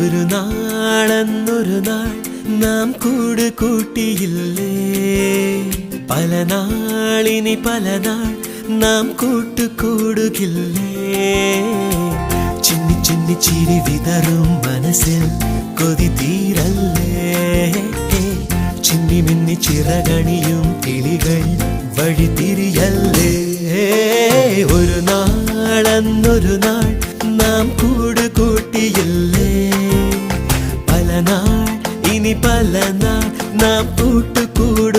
ഒരു നാളെന്നൊരു നാൾ നാം കൂട് കൂട്ടിയില്ലേ, പല നാളിനി പല നാൾ നാം കൂട്ടുകൂടുകില്ലേ. ചിന്നി ചിന്നി ചിരി വിതറും മനസ്സിൽ കൊതി തീരല്ലേ, ചിന്നി മിന്നി ചിറകണിയും കിളികൾ വഴി തിരിയല്ലേ. ഒരു നാളെന്നൊരു നാൾ നാം കൂട് കൂട്ടിയില്ലേ, പല നാൾ ഇനി പല നാൾ നാം കൂട്ടുകൂടുകില്ലേ.